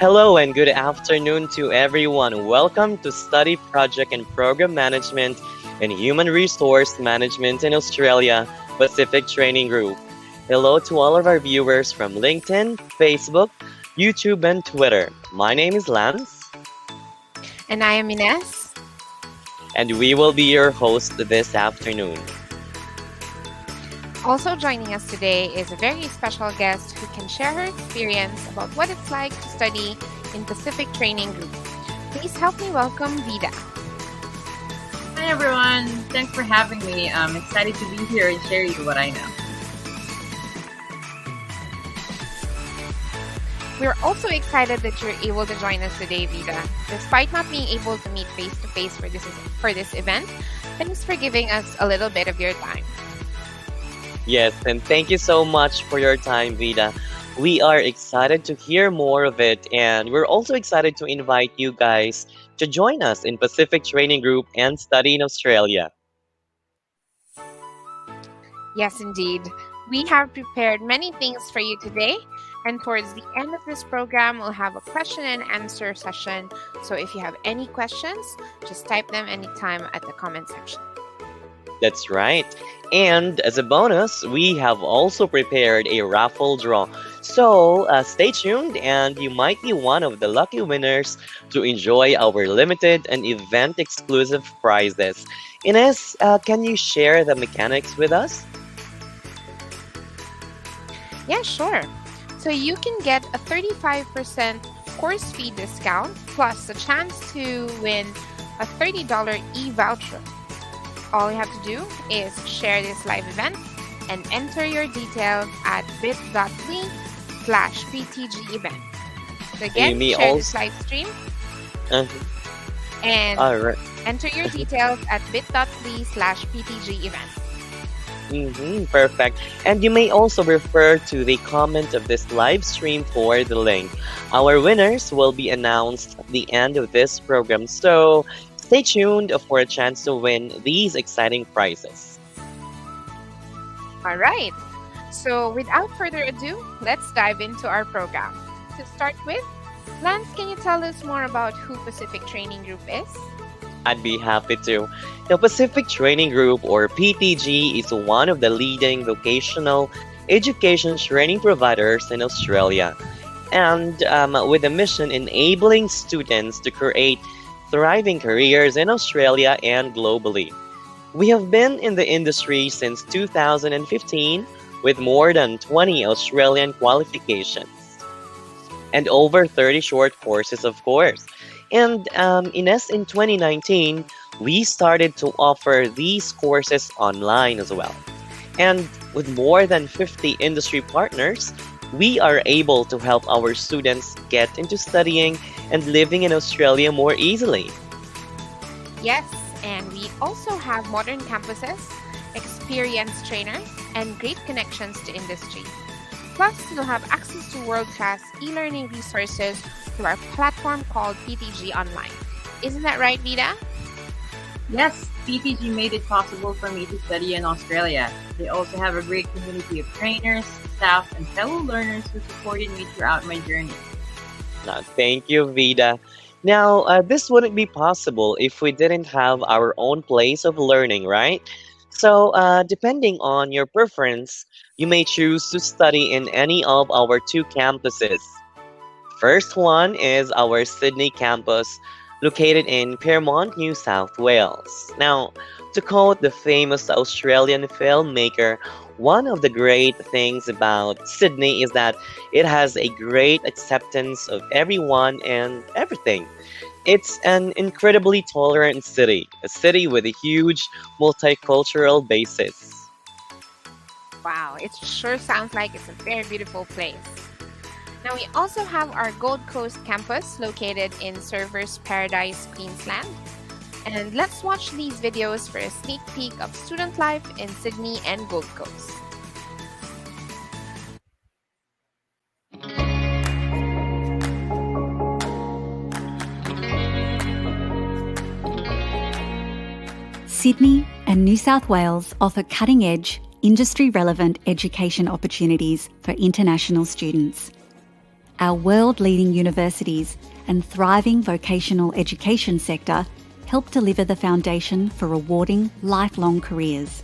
Hello and good afternoon to everyone. Welcome to Study Project and Program Management and Human Resource Management in Australia Pacific Training Group. Hello to all of our viewers from LinkedIn, Facebook, YouTube, and Twitter. My name is Lance. And I am Ines. And we will be your host this afternoon. Also joining us today is a very special guest who can share her experience about what it's like to study in Pacific Training Group. Please help me welcome Vida. Hi Hi everyone, thanks for having me. I'm excited to be here and share you what I know. We're also excited that you're able to join us today, Vida. Despite not being able to meet face to face for this event, thanks for giving us a little bit of your time. Yes, and thank you so much for your time, Vida. We are excited to hear more of it, and we're also excited to invite you guys to join us in Pacific Training Group and study in Australia. Yes, indeed. We have prepared many things for you today, and towards the end of this program, we'll have a question and answer session. So if you have any questions, just type them anytime at the comment section. That's right. And as a bonus, we have also prepared a raffle draw. So stay tuned, and you might be one of the lucky winners to enjoy our limited and event exclusive prizes. Ines, can you share the mechanics with us? Yeah, sure. So you can get a 35% course fee discount plus a chance to win a $30 e-voucher. All you have to do is share this live event and enter your details at bit.ly/PTG event. So again, may share also this live stream uh, and all right. enter your details at bit.ly/PTG event. Perfect. And you may also refer to the comment of this live stream for the link. Our winners will be announced at the end of this program, so stay tuned for a chance to win these exciting prizes. All right. So without further ado, let's dive into our program. To start with, Lance, can you tell us more about who Pacific Training Group is? I'd be happy to. The Pacific Training Group, or PTG, is one of the leading vocational education training providers in Australia, and with a mission enabling students to create thriving careers in Australia and globally. We have been in the industry since 2015 with more than 20 Australian qualifications and over 30 short courses, of course. And in 2019, we started to offer these courses online as well. And with more than 50 industry partners, we are able to help our students get into studying and living in Australia more easily. Yes, and we also have modern campuses, experienced trainers, and great connections to industry. Plus, you'll have access to world-class e-learning resources through our platform called PTG Online. Isn't that right, Vida? Yes, PTG made it possible for me to study in Australia. They also have a great community of trainers, staff, and fellow learners who supported me throughout my journey. Thank you, Vida. Now, this wouldn't be possible if we didn't have our own place of learning, right? So, depending on your preference, you may choose to study in any of our two campuses. First one is our Sydney campus, located in Pyrmont, New South Wales. Now, to quote the famous Australian filmmaker, one of the great things about Sydney is that it has a great acceptance of everyone and everything. It's an incredibly tolerant city, a city with a huge multicultural basis. Wow, it sure sounds like it's a very beautiful place. Now, we also have our Gold Coast campus located in Surfers Paradise, Queensland. And let's watch these videos for a sneak peek of student life in Sydney and Gold Coast. Sydney and New South Wales offer cutting-edge, industry-relevant education opportunities for international students. Our world-leading universities and thriving vocational education sector help deliver the foundation for rewarding lifelong careers.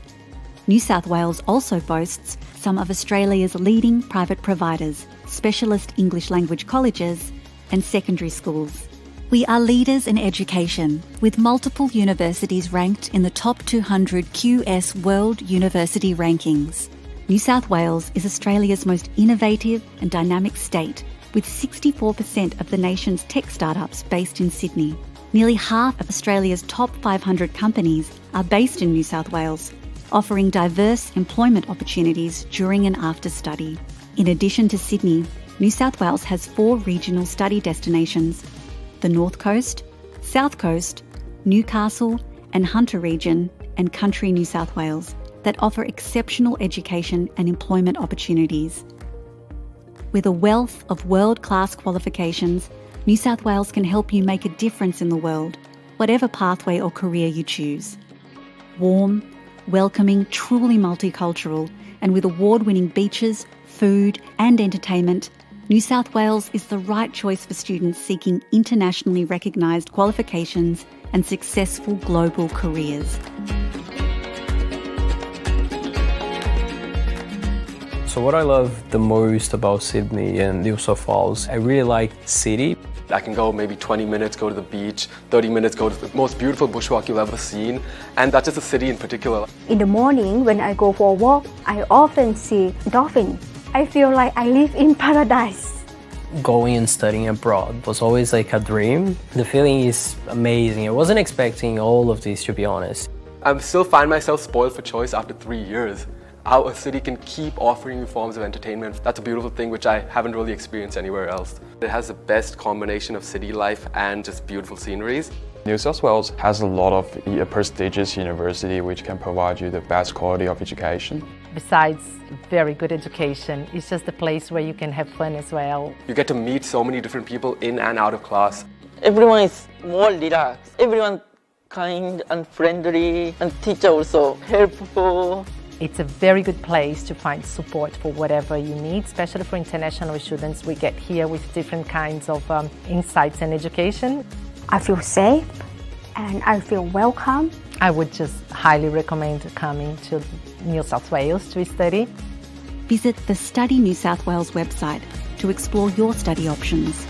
New South Wales also boasts some of Australia's leading private providers, specialist English language colleges and secondary schools. We are leaders in education, with multiple universities ranked in the top 200 QS World University Rankings. New South Wales is Australia's most innovative and dynamic state, with 64% of the nation's tech startups based in Sydney. Nearly half of Australia's top 500 companies are based in New South Wales, offering diverse employment opportunities during and after study. In addition to Sydney, New South Wales has 4 regional study destinations: the North Coast, South Coast, Newcastle and Hunter region, and Country New South Wales, that offer exceptional education and employment opportunities. With a wealth of world-class qualifications, New South Wales can help you make a difference in the world, whatever pathway or career you choose. Warm, welcoming, truly multicultural, and with award-winning beaches, food and entertainment, New South Wales is the right choice for students seeking internationally recognised qualifications and successful global careers. So what I love the most about Sydney and New South Wales, I really like the city. I can go maybe 20 minutes, go to the beach, 30 minutes, go to the most beautiful bushwalk you've ever seen, and that's just the city in particular. In the morning when I go for a walk, I often see dolphins. I feel like I live in paradise. Going and studying abroad was always like a dream. The feeling is amazing. I wasn't expecting all of this, to be honest. I still find myself spoiled for choice after 3 years. How a city can keep offering you forms of entertainment, that's a beautiful thing which I haven't really experienced anywhere else. It has the best combination of city life and just beautiful sceneries. New South Wales has a lot of prestigious university which can provide you the best quality of education. Besides very good education, it's just a place where you can have fun as well. You get to meet so many different people in and out of class. Everyone is more relaxed. Everyone kind and friendly, and teacher also helpful. It's a very good place to find support for whatever you need, especially for international students. We get here with different kinds of insights and education. I feel safe and I feel welcome. I would just highly recommend coming to New South Wales to study. Visit the Study New South Wales website to explore your study options.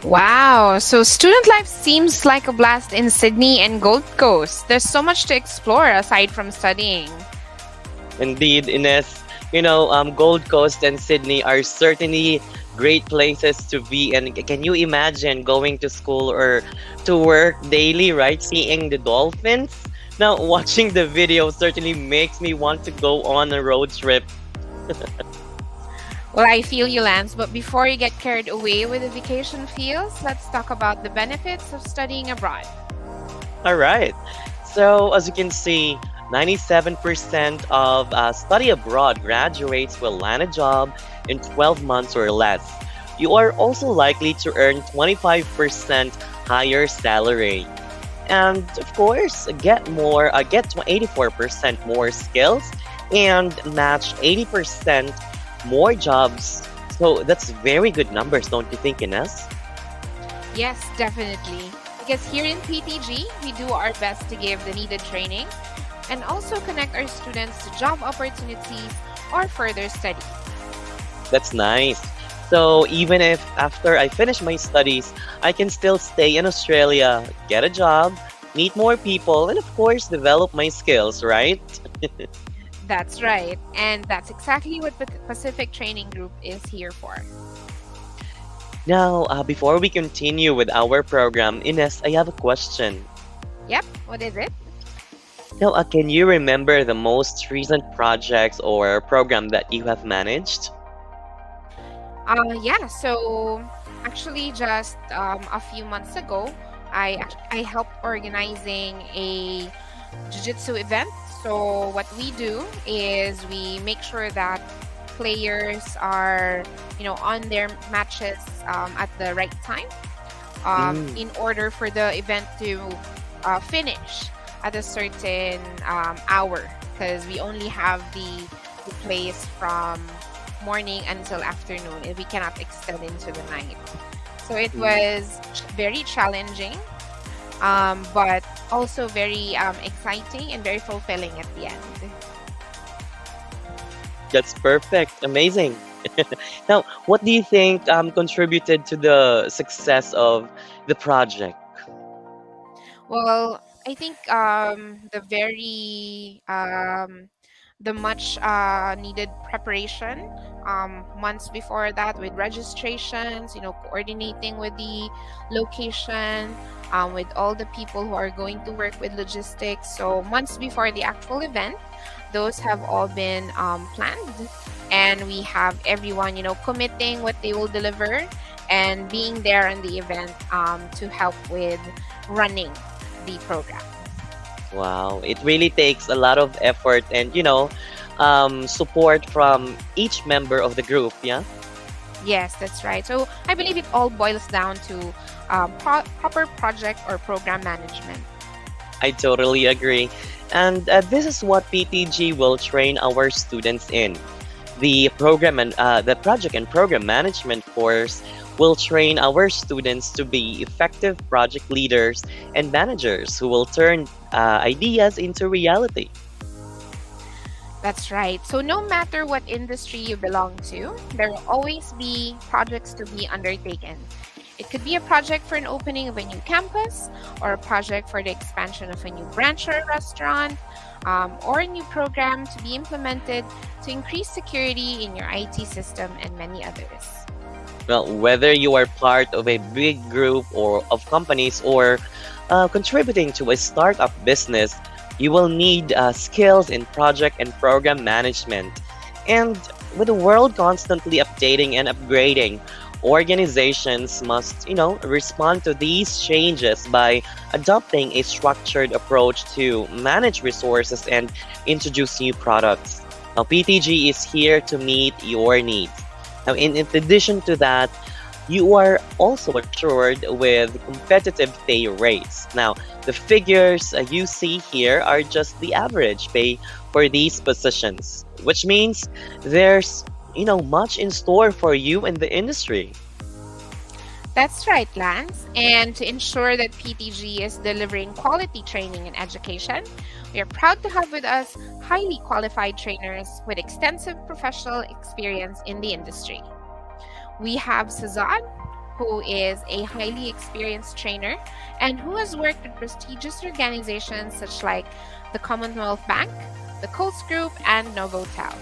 Wow, so student life seems like a blast in Sydney and Gold Coast. There's so much to explore aside from studying. Indeed, Ines. Gold Coast and Sydney are certainly great places to be. And can you imagine going to school or to work daily, right? Seeing the dolphins? Now, watching the video certainly makes me want to go on a road trip. Well, I feel you, Lance, but before you get carried away with the vacation feels, let's talk about the benefits of studying abroad. All right. So, as you can see, 97% of study abroad graduates will land a job in 12 months or less. You are also likely to earn 25% higher salary. And of course, get 84% more skills and match 80% more jobs. So that's very good numbers, don't you think, Ines? Yes, definitely. Because here in PTG, we do our best to give the needed training and also connect our students to job opportunities or further study. That's nice. So even if after I finish my studies, I can still stay in Australia, get a job, meet more people, and of course, develop my skills, right? That's right. And that's exactly what Pacific Training Group is here for. Now, before we continue with our program, Ines, I have a question. Yep, what is it? Now, can you remember the most recent projects or program that you have managed? Yeah, so actually just a few months ago, I helped organizing a jiu-jitsu event. So what we do is we make sure that players are, on their matches at the right time in order for the event to finish at a certain hour, because we only have the plays from morning until afternoon and we cannot extend into the night. So it was very challenging, but also very exciting and very fulfilling at the end. That's perfect. Amazing. Now, what do you think contributed to the success of the project? Well, I think the much needed preparation months before that with registrations, coordinating with the location, with all the people who are going to work with logistics. So months before the actual event, those have all been planned, and we have everyone, committing what they will deliver and being there in the event to help with running the program. Wow, it really takes a lot of effort and support from each member of the group. Yeah. Yes, that's right. So I believe it all boils down to proper project or program management. I totally agree. And this is what PTG will train our students in. The project and program management course will train our students to be effective project leaders and managers who will turn ideas into reality. That's right. So no matter what industry you belong to, there will always be projects to be undertaken. It could be a project for an opening of a new campus, or a project for the expansion of a new branch or a restaurant, or a new program to be implemented to increase security in your IT system, and many others. Well, whether you are part of a big group or of companies or contributing to a startup business, you will need skills in project and program management. And with the world constantly updating and upgrading, organizations must, respond to these changes by adopting a structured approach to manage resources and introduce new products. Now, PTG is here to meet your needs. Now, in addition to that, you are also assured with competitive pay rates. Now, the figures you see here are just the average pay for these positions, which means there's much in store for you in the industry. That's right, Lance. And to ensure that PTG is delivering quality training and education, we are proud to have with us highly qualified trainers with extensive professional experience in the industry. We have Sazad, who is a highly experienced trainer and who has worked with prestigious organizations such like the Commonwealth Bank, the Coast Group, and Novotel.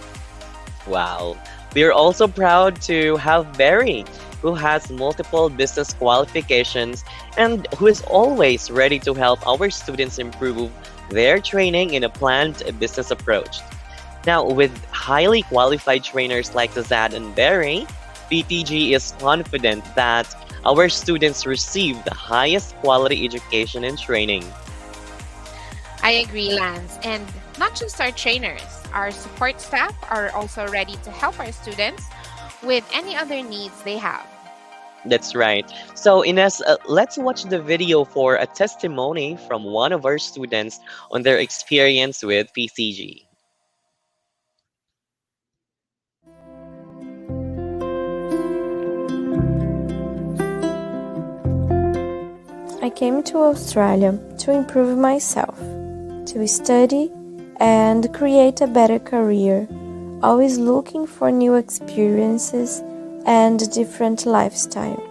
Wow. We are also proud to have Barry, who has multiple business qualifications and who is always ready to help our students improve their training in a planned business approach. Now, with highly qualified trainers like Zad and Barry, BTG is confident that our students receive the highest quality education and training. I agree, Lance. And not just our trainers, our support staff are also ready to help our students with any other needs they have. That's right. So, Ines, let's watch the video for a testimony from one of our students on their experience with PCG. I came to Australia to improve myself, to study and create a better career, always looking for new experiences and different lifestyle.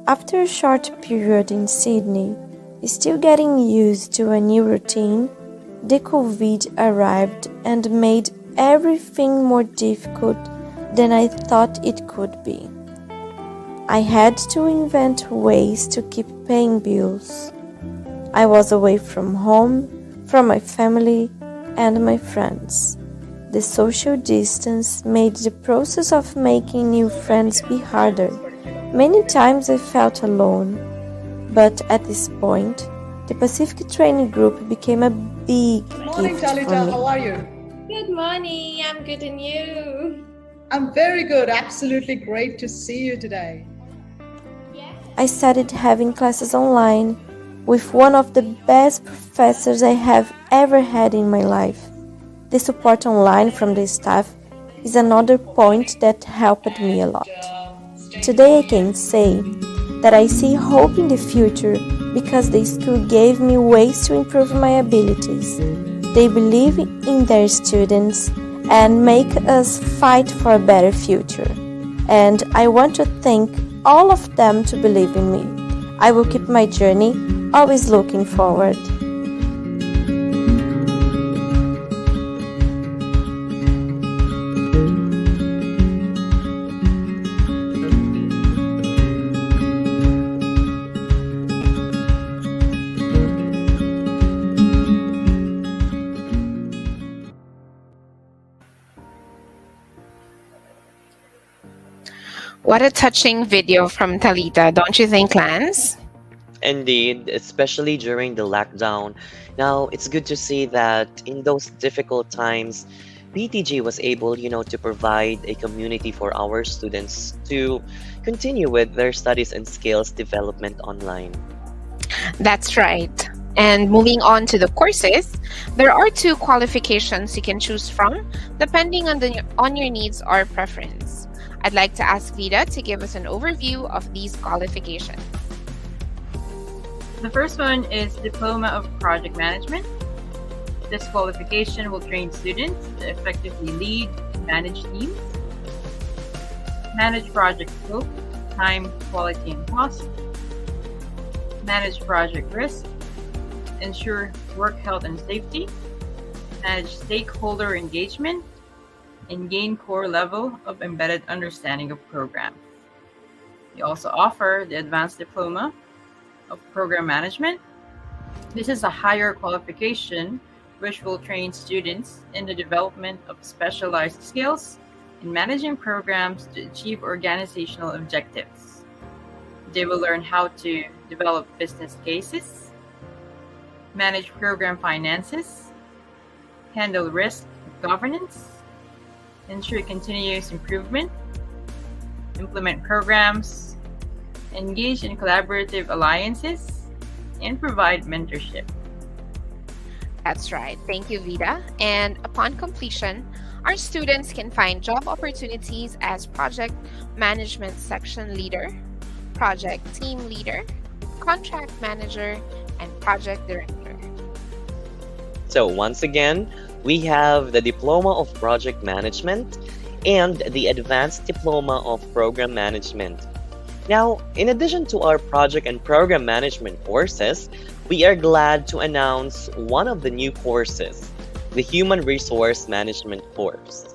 After a short period in Sydney, still getting used to a new routine, the COVID arrived and made everything more difficult than I thought it could be. I had to invent ways to keep paying bills. I was away from home, from my family and my friends. The social distance made the process of making new friends be harder. Many times I felt alone, but at this point, the Pacific Training Group became a big Morning, gift Talita. for me. How are you? Good morning. I'm good, and you? I'm very good. Absolutely great to see you today. I started having classes online with one of the best professors I have ever had in my life. The support online from the staff is another point that helped me a lot. Today I can say that I see hope in the future because the school gave me ways to improve my abilities. They believe in their students and make us fight for a better future. And I want to thank all of them to believe in me. I will keep my journey, always looking forward. What a touching video from Talita, don't you think, Lance? Indeed, especially during the lockdown. Now, it's good to see that in those difficult times, PTG was able, to provide a community for our students to continue with their studies and skills development online. That's right. And moving on to the courses, there are 2 qualifications you can choose from depending on your needs or preference. I'd like to ask Vida to give us an overview of these qualifications. The first one is Diploma of Project Management. This qualification will train students to effectively lead and manage teams, manage project scope, time, quality, and cost, manage project risk, ensure work health and safety, manage stakeholder engagement, and gain core level of embedded understanding of programs. We also offer the Advanced Diploma of Program Management. This is a higher qualification which will train students in the development of specialized skills in managing programs to achieve organizational objectives. They will learn how to develop business cases, manage program finances, handle risk governance, ensure continuous improvement, implement programs, engage in collaborative alliances, and provide mentorship. That's right. Thank you, Vida. And upon completion, our students can find job opportunities as project management section leader, project team leader, contract manager, and project director. So once again, we have the Diploma of Project Management and the Advanced Diploma of Program Management. Now, in addition to our project and program management courses, we are glad to announce one of the new courses, the Human Resource Management course.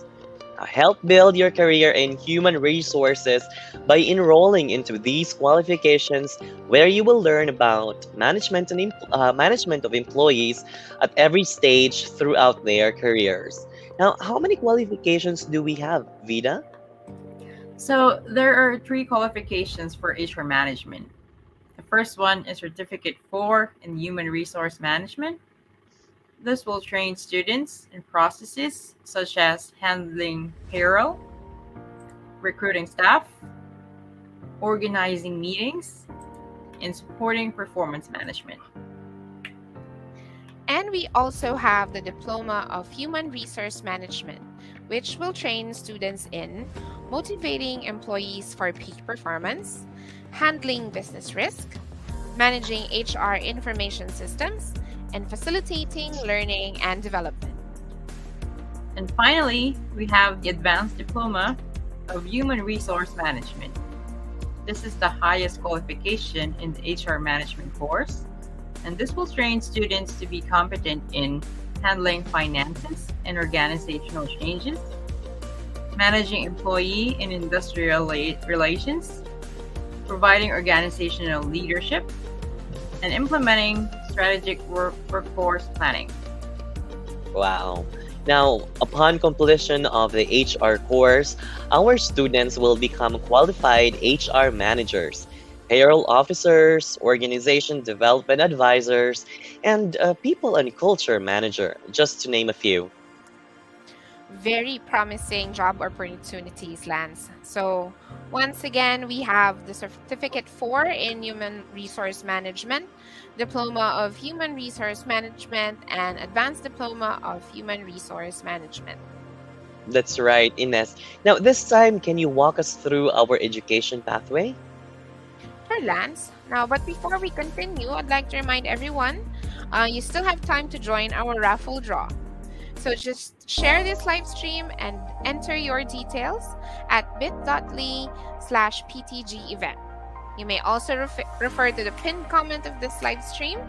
Help build your career in human resources by enrolling into these qualifications where you will learn about management of employees at every stage throughout their careers. Now, how many qualifications do we have, Vida? So there are three qualifications for HR management. The first one is Certificate 4 in Human Resource Management. This will train students in processes such as handling payroll, recruiting staff, organizing meetings, and supporting performance management. And we also have the Diploma of Human Resource Management, which will train students in motivating employees for peak performance, handling business risk, managing HR information systems, and facilitating learning and development. And finally, we have the Advanced Diploma of Human Resource Management. This is the highest qualification in the HR management course, and this will train students to be competent in handling finances and organizational changes, managing employee and industrial relations, providing organizational leadership, and implementing strategic workforce planning. Wow. Now, upon completion of the HR course, our students will become qualified HR managers, payroll officers, organization development advisors, and people and culture manager, just to name a few. Very promising job opportunities, Lance. So, once again, we have the Certificate 4 in Human Resource Management, Diploma of Human Resource Management, and Advanced Diploma of Human Resource Management. That's right, Ines. Now, this time, can you walk us through our education pathway? For Lance. Now, but before we continue, I'd like to remind everyone you still have time to join our raffle draw. So just share this live stream and enter your details at bit.ly/PTG event. You may also refer to the pinned comment of this live stream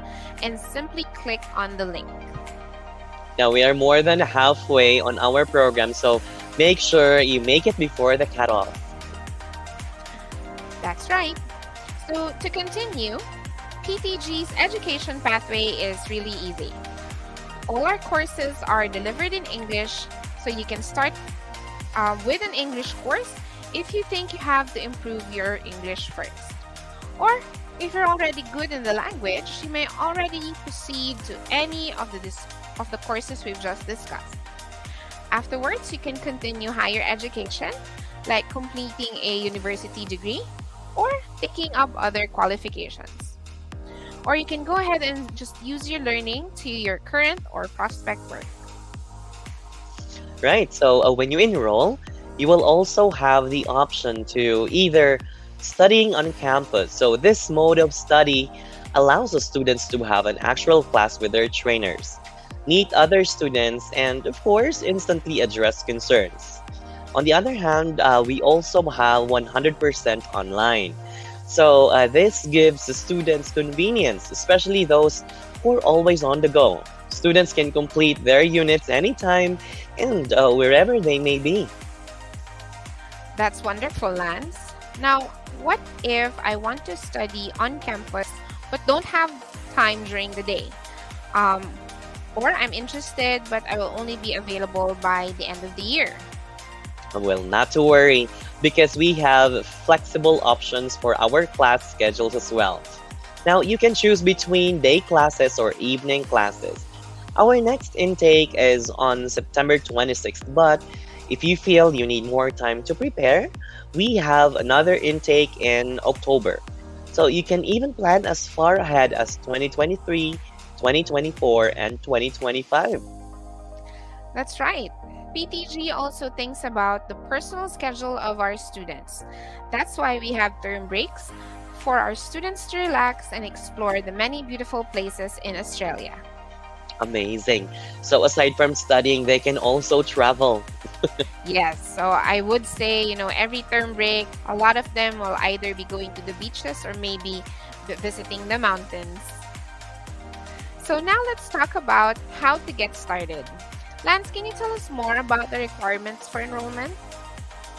and simply click on the link. Now, we are more than halfway on our program, so make sure you make it before the cutoff. That's right. So to continue, PTG's education pathway is really easy. All our courses are delivered in English, so you can start with an English course if you think you have to improve your English first. Or if you're already good in the language, you may already proceed to any of the courses we've just discussed. Afterwards, you can continue higher education, like completing a university degree or taking up other qualifications. Or you can go ahead and just use your learning to your current or prospect work. Right, so when you enroll, you will also have the option to either studying on campus. So this mode of study allows the students to have an actual class with their trainers, meet other students, and of course, instantly address concerns. On the other hand, we also have 100% online. So this gives the students convenience, especially those who are always on the go. Students can complete their units anytime and wherever they may be. That's wonderful, Lance. Now, what if I want to study on campus but don't have time during the day? Or I'm interested but I will only be available by the end of the year. Well, not to worry, because we have flexible options for our class schedules as well. Now, you can choose between day classes or evening classes. Our next intake is on September 26th, but if you feel you need more time to prepare, we have another intake in October. So you can even plan as far ahead as 2023, 2024, and 2025. That's right. PTG also thinks about the personal schedule of our students. That's why we have term breaks for our students to relax and explore the many beautiful places in Australia. Amazing. So aside from studying, they can also travel. Yes, so I would say, every term break, a lot of them will either be going to the beaches or maybe visiting the mountains. So now let's talk about how to get started. Lance, can you tell us more about the requirements for enrollment?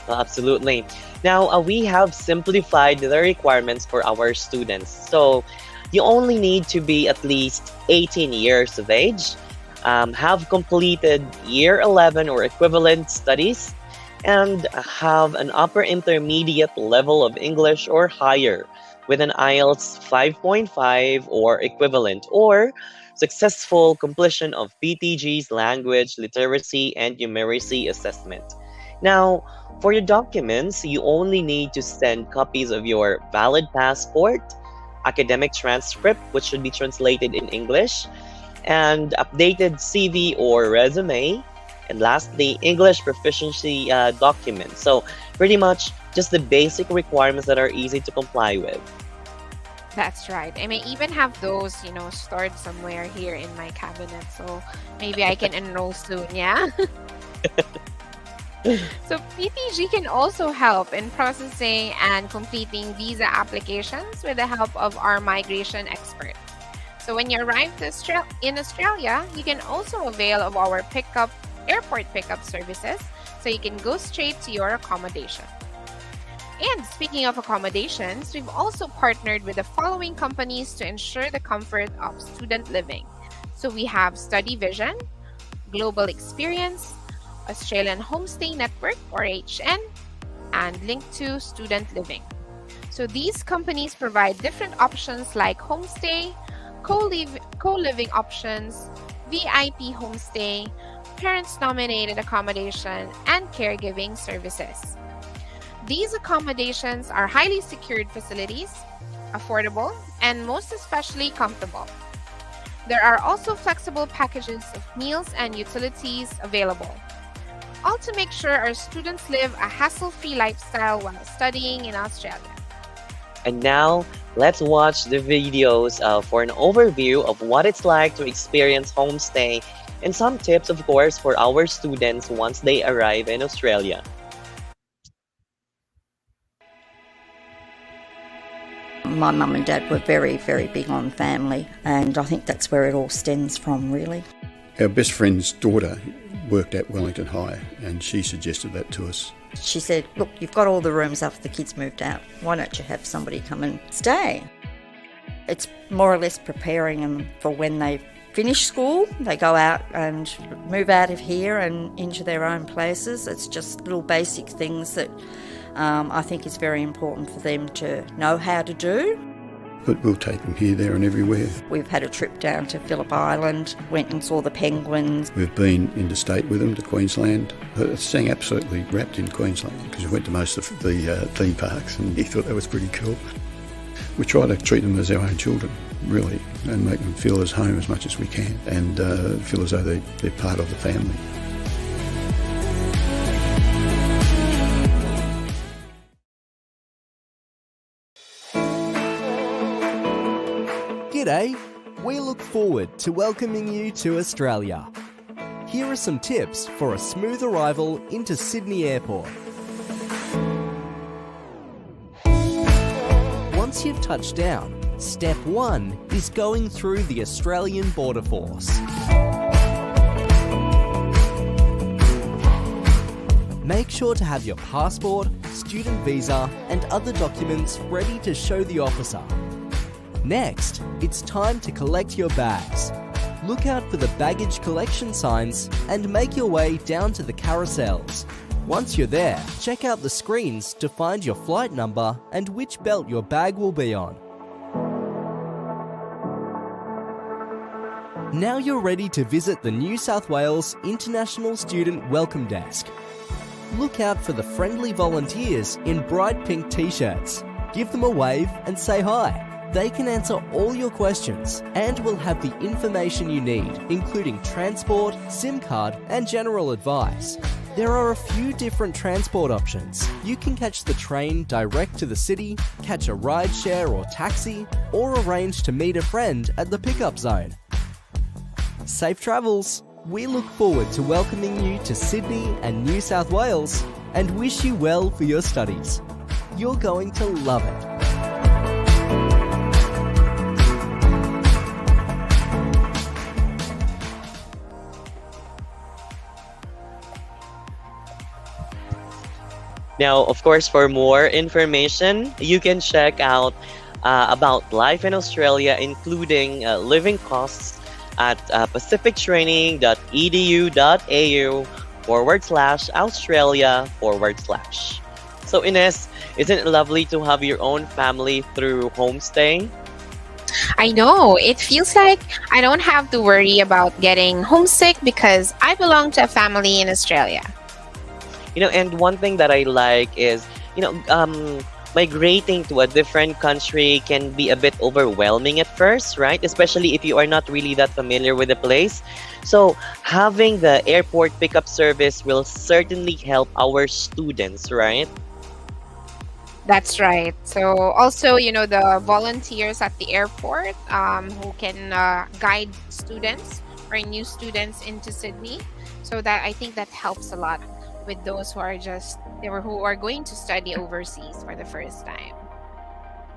Absolutely. Now, we have simplified the requirements for our students. So you only need to be at least 18 years of age, have completed year 11 or equivalent studies, and have an upper intermediate level of English or higher with an IELTS 5.5 or equivalent, or successful completion of PTG's language, literacy, and numeracy assessment. Now, for your documents, you only need to send copies of your valid passport, academic transcript, which should be translated in English, and updated CV or resume, and lastly, English proficiency documents. So pretty much just the basic requirements that are easy to comply with. That's right. I may even have those, stored somewhere here in my cabinet. So maybe I can enroll soon, yeah? So PTG can also help in processing and completing visa applications with the help of our migration expert. So when you arrive in Australia, you can also avail of our airport pickup services, so you can go straight to your accommodation. And speaking of accommodations, we've also partnered with the following companies to ensure the comfort of student living. So we have Study Vision, Global Experience, Australian Homestay Network or HN, and Link to Student Living. So these companies provide different options like homestay, co-living options, VIP homestay, parents-nominated accommodation, and caregiving services. These accommodations are highly secured facilities, affordable, and most especially comfortable. There are also flexible packages of meals and utilities available, all to make sure our students live a hassle-free lifestyle while studying in Australia. And now, let's watch the videos for an overview of what it's like to experience homestay and some tips, of course, for our students once they arrive in Australia. My mum and dad were very, very big on family, and I think that's where it all stems from, really. Our best friend's daughter worked at Wellington High, and she suggested that to us. She said, look, you've got all the rooms after the kids moved out. Why don't you have somebody come and stay? It's more or less preparing them for when they finish school. They go out and move out of here and into their own places. It's just little basic things that I think is very important for them to know how to do. But we'll take them here, there and everywhere. We've had a trip down to Phillip Island, went and saw the penguins. We've been interstate with them to Queensland. Staying absolutely wrapped in Queensland because we went to most of the theme parks and he thought that was pretty cool. We try to treat them as our own children, really, and make them feel as home as much as we can and feel as though they're part of the family. G'day! We look forward to welcoming you to Australia. Here are some tips for a smooth arrival into Sydney Airport. Once you've touched down, step 1 is going through the Australian Border Force. Make sure to have your passport, student visa, and other documents ready to show the officer. Next, it's time to collect your bags. Look out for the baggage collection signs and make your way down to the carousels. Once you're there, check out the screens to find your flight number and which belt your bag will be on. Now you're ready to visit the New South Wales International Student Welcome Desk. Look out for the friendly volunteers in bright pink t-shirts. Give them a wave and say hi. They can answer all your questions and will have the information you need, including transport, SIM card, and general advice. There are a few different transport options. You can catch the train direct to the city, catch a rideshare or taxi, or arrange to meet a friend at the pickup zone. Safe travels! We look forward to welcoming you to Sydney and New South Wales and wish you well for your studies. You're going to love it. Now, of course, for more information, you can check out about life in Australia, including living costs at pacifictraining.edu.au/Australia/. So, Ines, isn't it lovely to have your own family through homestay? I know. It feels like I don't have to worry about getting homesick because I belong to a family in Australia. And one thing that I like is, migrating to a different country can be a bit overwhelming at first, right? Especially if you are not really that familiar with the place. So having the airport pickup service will certainly help our students, right? That's right. So also, the volunteers at the airport who can guide students or new students into Sydney. So that I think that helps a lot with those who are going to study overseas for the first time.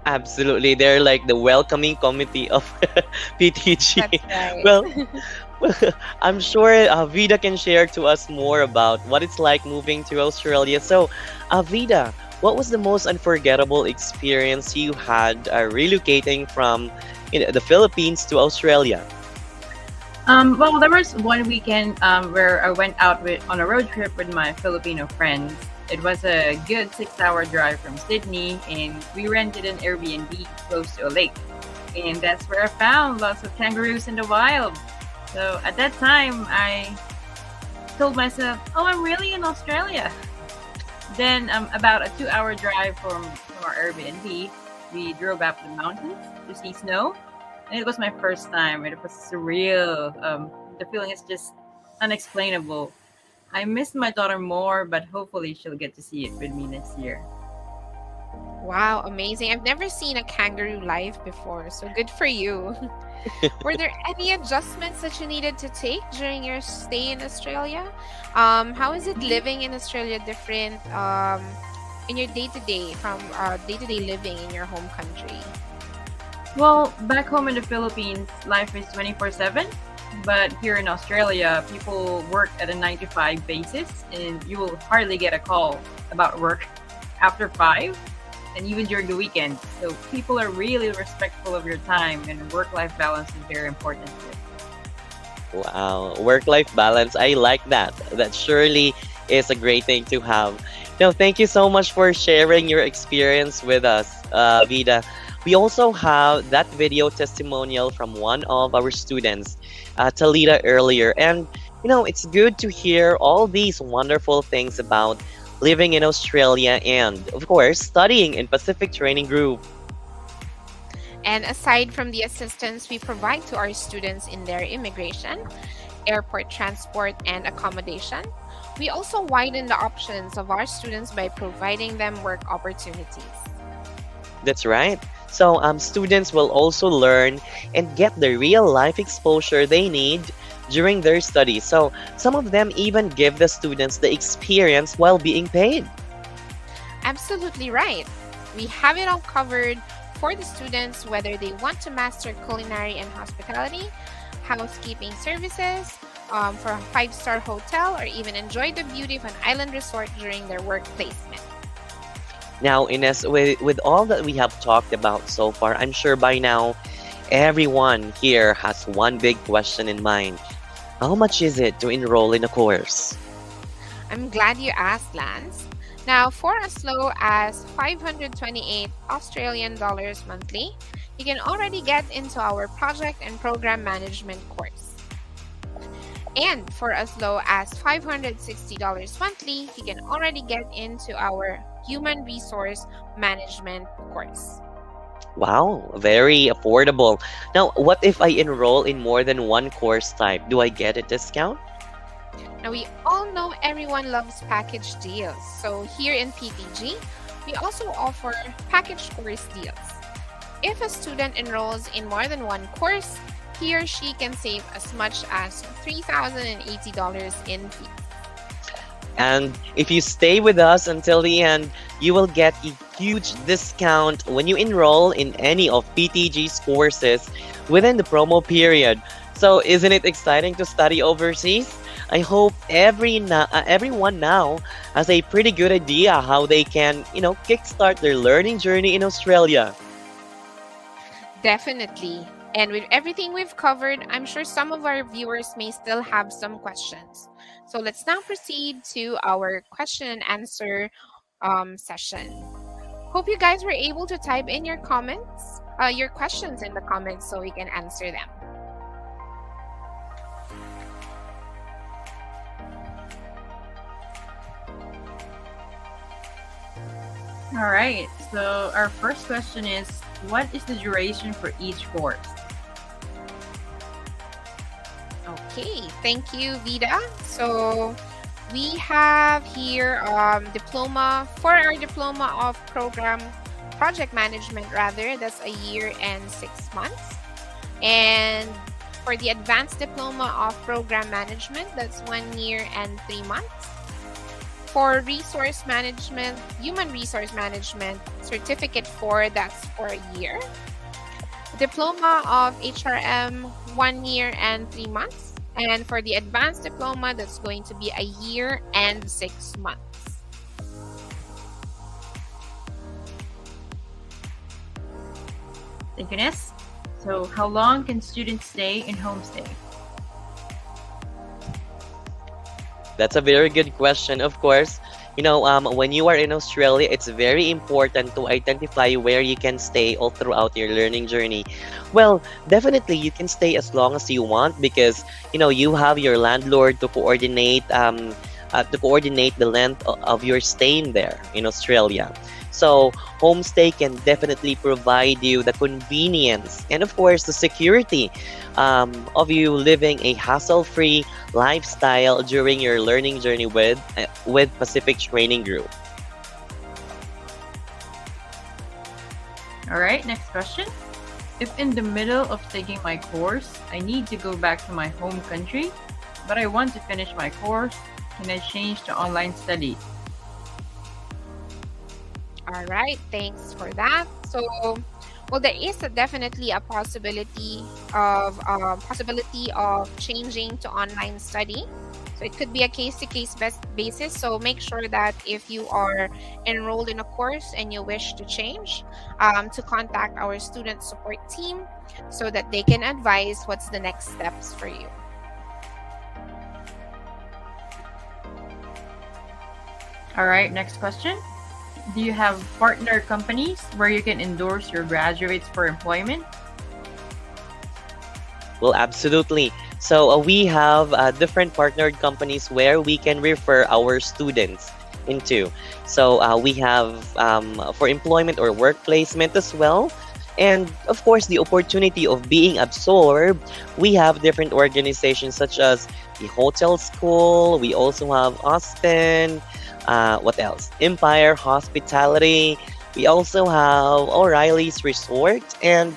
Absolutely. They're like the welcoming committee of VTH. That's right. Well, I'm sure Vida can share to us more about what it's like moving to Australia. So, Vida, what was the most unforgettable experience you had relocating from the Philippines to Australia? Well, there was one weekend where I went out on a road trip with my Filipino friends. It was a good 6-hour drive from Sydney, and we rented an Airbnb close to a lake. And that's where I found lots of kangaroos in the wild. So at that time, I told myself, oh, I'm really in Australia. Then about a 2-hour drive from our Airbnb, we drove up the mountains to see snow. And it was my first time. It was surreal. The feeling is just unexplainable. I miss my daughter more, but hopefully she'll get to see it with me next year. Wow, amazing. I've never seen a kangaroo live before, so good for you. Were there any adjustments that you needed to take during your stay in Australia? How is it living in Australia different in your day-to-day from day-to-day living in your home country? Well, back home in the Philippines, life is 24/7. But here in Australia, people work at a 9-to-5 basis, and you will hardly get a call about work after 5, and even during the weekend. So people are really respectful of your time, and work-life balance is very important here. Wow, work-life balance. I like that. That surely is a great thing to have. No, thank you so much for sharing your experience with us, Vida. We also have that video testimonial from one of our students, Talita, earlier. And, it's good to hear all these wonderful things about living in Australia and, of course, studying in Pacific Training Group. And aside from the assistance we provide to our students in their immigration, airport transport, and accommodation, we also widen the options of our students by providing them work opportunities. That's right. So students will also learn and get the real life exposure they need during their studies. So some of them even give the students the experience while being paid. Absolutely right. We have it all covered for the students, whether they want to master culinary and hospitality, housekeeping services, for a 5-star hotel, or even enjoy the beauty of an island resort during their work placement. Now, Ines, with all that we have talked about so far, I'm sure by now everyone here has one big question in mind. How much is it to enroll in a course? I'm glad you asked, Lance. Now, for as low as 528 Australian dollars monthly, you can already get into our project and program management course. And for as low as $560 monthly, you can already get into our human resource management course. Wow, very affordable. Now, what if I enroll in more than one course type? Do I get a discount? Now, we all know everyone loves package deals. So here in PTG, we also offer package course deals. If a student enrolls in more than one course, he or she can save as much as $3,080 in fees. And if you stay with us until the end, you will get a huge discount when you enroll in any of PTG's courses within the promo period. So isn't it exciting to study overseas? I hope everyone now has a pretty good idea how they can, kickstart their learning journey in Australia. Definitely. And with everything we've covered, I'm sure some of our viewers may still have some questions. So let's now proceed to our question and answer session. Hope you guys were able to type in your comments, your questions in the comments so we can answer them. All right, so our first question is, what is the duration for each course? Okay, thank you, Vida. So we have here diploma for our diploma of project management rather, that's a year and 6 months. And for the advanced diploma of program management, that's 1 year and 3 months. For resource management, human resource management certificate 4, that's for a year. Diploma of HRM, 1 year and 3 months. And for the advanced diploma, that's going to be a year and 6 months. Thank you, Ness. So how long can students stay in homestay? That's a very good question, of course. When you are in Australia, it's very important to identify where you can stay all throughout your learning journey. Well, definitely you can stay as long as you want because, you have your landlord to coordinate the length of your staying there in Australia. So homestay can definitely provide you the convenience and of course the security of you living a hassle-free lifestyle during your learning journey with Pacific Training Group. All right, next question. If in the middle of taking my course, I need to go back to my home country, but I want to finish my course, can I change to online study? All right, thanks for that. So, well, there is definitely a possibility of changing to online study. So it could be a case-to-case basis. So make sure that if you are enrolled in a course and you wish to change, to contact our student support team so that they can advise what's the next steps for you. All right, next question. Do you have partner companies where you can endorse your graduates for employment? Well, absolutely. So we have different partnered companies where we can refer our students into. So we have for employment or work placement as well. And of course, the opportunity of being absorbed, we have different organizations such as the Hotel School. We also have Austin. What else? Empire Hospitality. We also have O'Reilly's Resort. And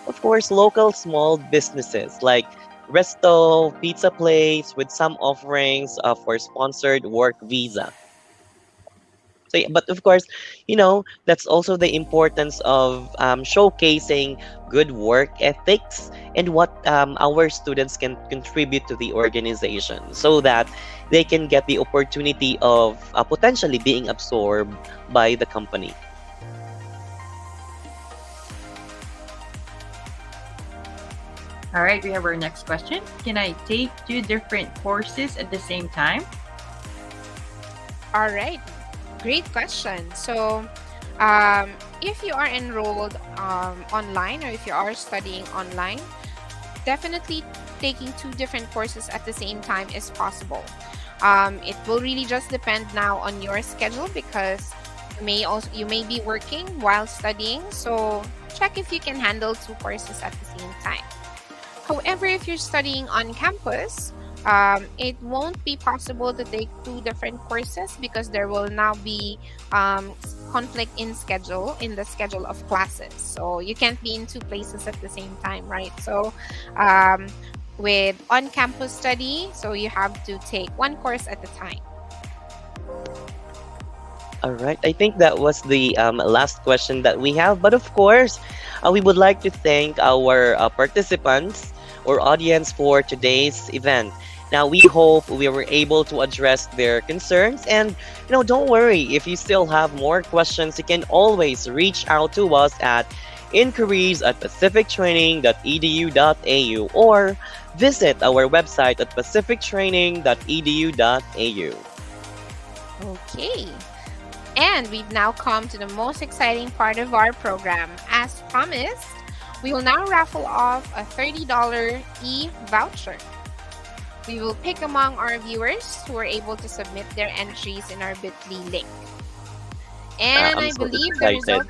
of course, local small businesses like Resto, Pizza Place with some offerings for sponsored work visa. So, but of course, that's also the importance of showcasing good work ethics and what our students can contribute to the organization so that they can get the opportunity of potentially being absorbed by the company. All right, we have our next question. Can I take 2 different courses at the same time? All right, great question. So if you are enrolled online or if you are studying online, definitely taking 2 different courses at the same time is possible. It will really just depend now on your schedule because you may be working while studying, so check if you can handle 2 courses at the same time. However, if you're studying on campus, it won't be possible to take 2 different courses because there will now be conflict in the schedule of classes. So you can't be in two places at the same time, right? So with on-campus study, so you have to take one course at a time. All right, I think that was the last question that we have. But of course, we would like to thank our participants or audience for today's event. Now, we hope we were able to address their concerns. And, don't worry, if you still have more questions, you can always reach out to us at inquiries@pacifictraining.edu.au or visit our website at pacifictraining.edu.au. Okay. And we've now come to the most exciting part of our program. As promised, we will now raffle off a $30 e-voucher. We will pick among our viewers who are able to submit their entries in our bit.ly link. And I believe the results...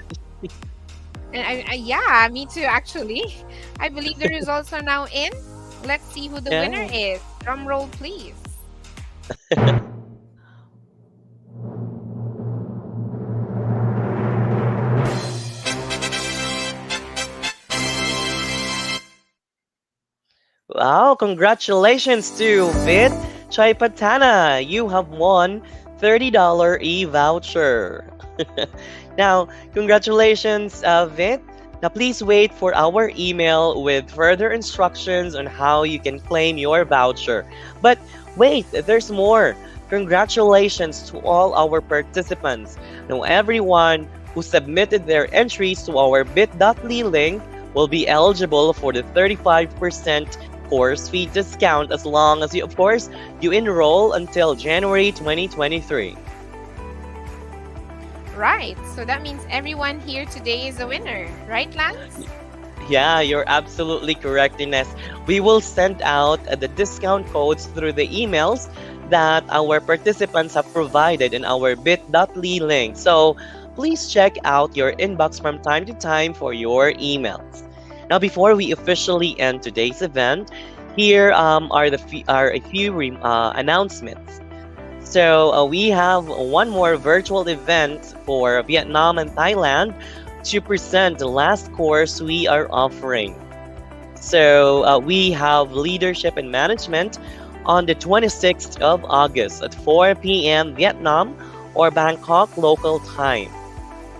yeah, me too, actually. I believe the results are now in. Let's see who the winner is. Drum roll, please. Wow, congratulations to Vit Chaipatana. You have won $30 e-voucher. Now, congratulations, Vit. Now, please wait for our email with further instructions on how you can claim your voucher. But wait, there's more. Congratulations to all our participants. Now, everyone who submitted their entries to our bit.ly link will be eligible for the 35% course fee discount as long as you enroll until January 2023. Right, so that means everyone here today is a winner, right, Lance? Yeah, you're absolutely correct, Ines. We will send out the discount codes through the emails that our participants have provided in our bit.ly link. So please check out your inbox from time to time for your emails. Now, before we officially end today's event, here are a few announcements. So we have one more virtual event for Vietnam and Thailand to present the last course we are offering. So we have Leadership and Management on the 26th of August at 4 p.m. Vietnam or Bangkok local time.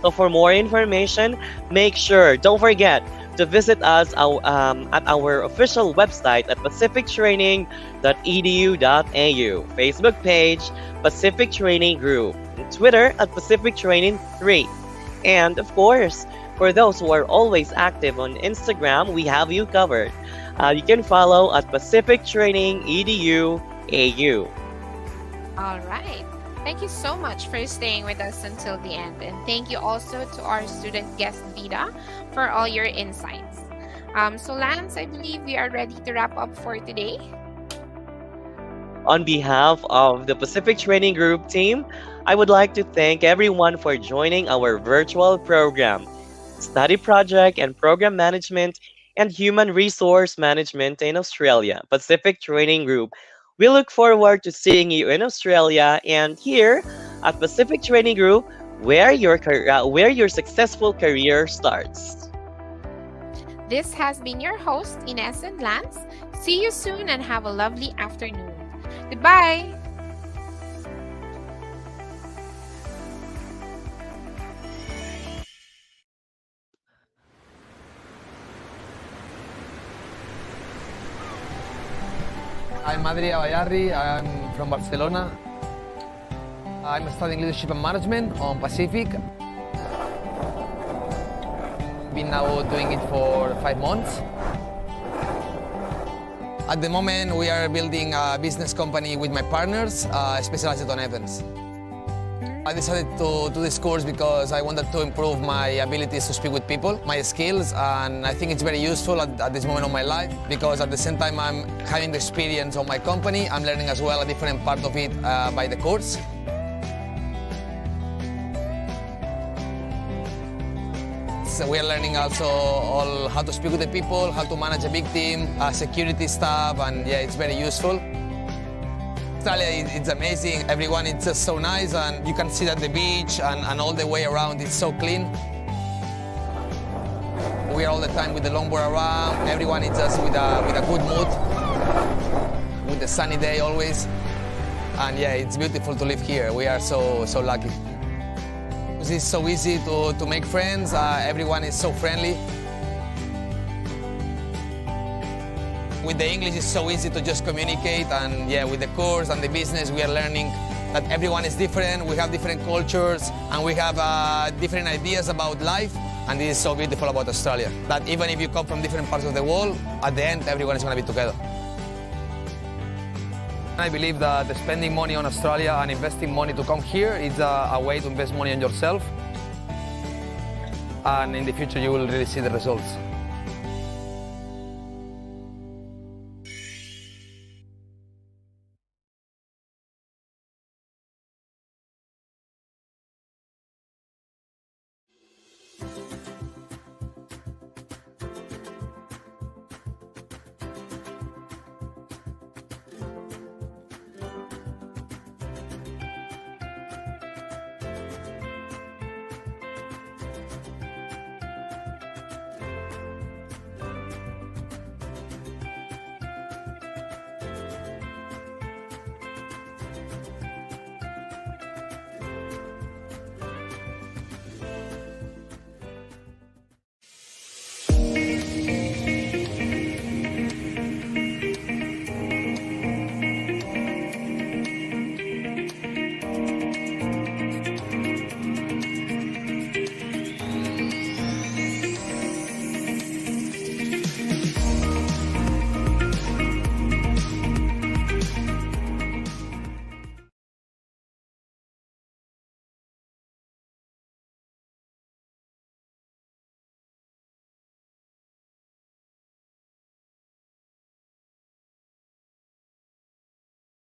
So for more information, don't forget to visit us at our official website at pacifictraining.edu.au, Facebook page Pacific Training Group, and Twitter at Pacific Training 3. And of course, for those who are always active on Instagram, we have you covered. You can follow at Pacific Training EDU.AU. All right. Thank you so much for staying with us until the end. And thank you also to our student guest, Vida, for all your insights. So Lance, I believe we are ready to wrap up for today. On behalf of the Pacific Training Group team, I would like to thank everyone for joining our virtual program, Study Project and Program Management and Human Resource Management in Australia, Pacific Training Group. We look forward to seeing you in Australia and here at Pacific Training Group, where your successful career starts. This has been your host, Ines and Lance. See you soon and have a lovely afternoon. Goodbye. I'm Adria Bayarri, I'm from Barcelona. I'm studying Leadership and Management on Pacific. Been now doing it for 5 months. At the moment, we are building a business company with my partners, specialized on events. I decided to do this course because I wanted to improve my abilities to speak with people, my skills, and I think it's very useful at this moment of my life because at the same time I'm having the experience of my company, I'm learning as well a different part of it by the course. So we are learning also all how to speak with the people, how to manage a big team, security stuff, and yeah, it's very useful. Australia, it's amazing. Everyone is just so nice, and you can see that the beach and all the way around is so clean. We are all the time with the longboard around. Everyone is just with a good mood, with a sunny day always. And yeah, it's beautiful to live here. We are so lucky. It's so easy to make friends. Everyone is so friendly. With the English, it's so easy to just communicate. And yeah, with the course and the business, we are learning that everyone is different. We have different cultures, and we have different ideas about life. And this is so beautiful about Australia, that even if you come from different parts of the world, at the end, everyone is going to be together. I believe that spending money on Australia and investing money to come here is a way to invest money on yourself. And in the future, you will really see the results.